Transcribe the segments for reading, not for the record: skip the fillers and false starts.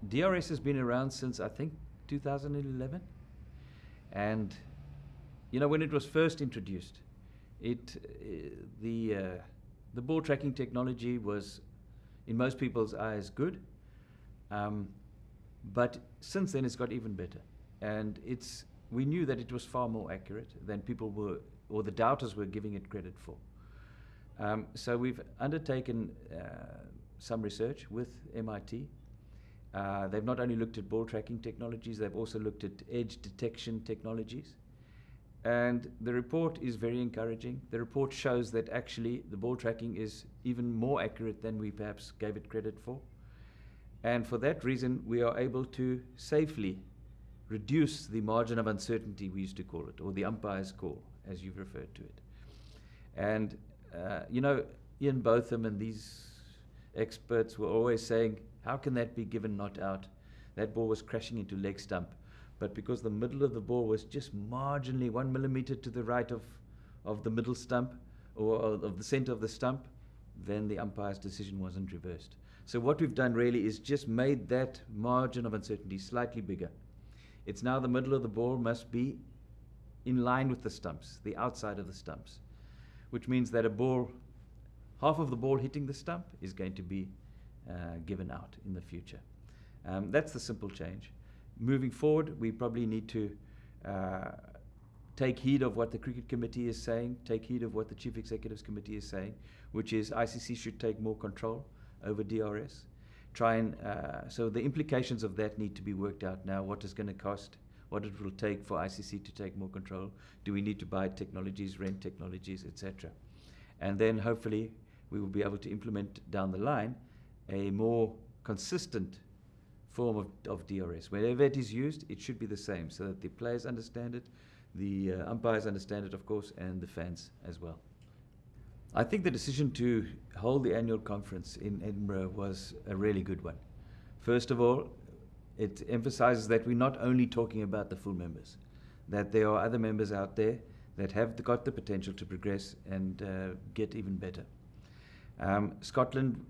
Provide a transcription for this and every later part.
DRS has been around since, I think, 2011. And, you know, when it was first introduced, the ball tracking technology was, in most people's eyes, good. But since then, it's got even better. And we knew that it was far more accurate than people were, or the doubters were giving it credit for. So we've undertaken some research with MIT. They've not only looked at ball tracking technologies, they've also looked at edge detection technologies. And the report is very encouraging. The report shows that actually the ball tracking is even more accurate than we perhaps gave it credit for. And for that reason, we are able to safely reduce the margin of uncertainty, we used to call it, or the umpire's call, as you've referred to it. And, you know, Ian Botham and these experts were always saying, how can that be given not out? That ball was crashing into leg stump. But because the middle of the ball was just marginally 1 millimeter to the right of the middle stump, or of the center of the stump, then the umpire's decision wasn't reversed. So what we've done really is just made that margin of uncertainty slightly bigger. It's now the middle of the ball must be in line with the stumps, the outside of the stumps, which means that half of the ball hitting the stump is going to be given out in the future. That's the simple change. Moving forward, we probably need to take heed of what the Cricket Committee is saying, take heed of what the Chief Executives Committee is saying, which is ICC should take more control over DRS. So the implications of that need to be worked out now. What it's going to cost, what it will take for ICC to take more control. Do we need to buy technologies, rent technologies, etc.? And then hopefully we will be able to implement down the line a more consistent form of DRS. Wherever it is used, it should be the same, so that the players understand it, the umpires understand it, of course, and the fans as well. I think the decision to hold the annual conference in Edinburgh was a really good one. First of all, it emphasizes that we're not only talking about the full members, that there are other members out there that have got the potential to progress and get even better. Scotland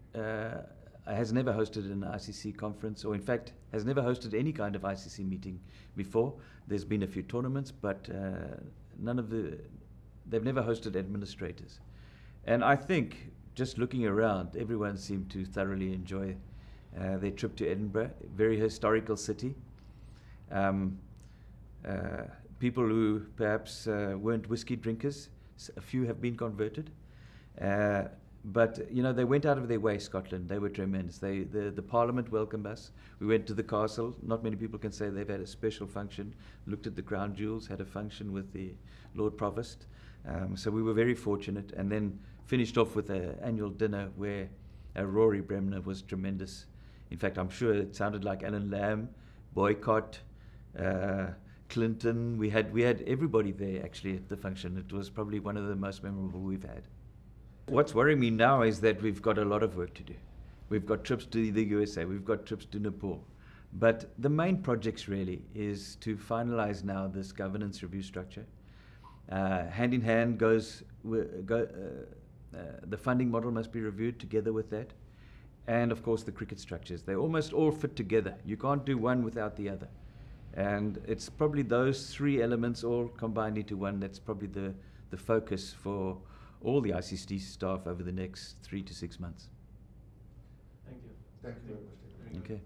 has never hosted an ICC conference, or in fact has never hosted any kind of ICC meeting before. There's been a few tournaments, but they've never hosted administrators. And I think, just looking around, everyone seemed to thoroughly enjoy their trip to Edinburgh, a very historical city. People who perhaps weren't whiskey drinkers, a few have been converted. But, you know, they went out of their way, Scotland. They were tremendous. The Parliament welcomed us. We went to the castle. Not many people can say they've had a special function. Looked at the crown jewels, had a function with the Lord Provost. So we were very fortunate. And then finished off with an annual dinner where Rory Bremner was tremendous. In fact, I'm sure it sounded like Alan Lamb, Boycott, Clinton. We had everybody there, actually, at the function. It was probably one of the most memorable we've had. What's worrying me now is that we've got a lot of work to do. We've got trips to the USA, we've got trips to Nepal. But the main projects really is to finalize now this governance review structure. Hand in hand goes, the funding model must be reviewed together with that. And of course the cricket structures. They almost all fit together. You can't do one without the other. And it's probably those three elements all combined into one that's probably the focus for all the ICC staff over the next 3 to 6 months. Thank you. Thank you very much. Okay.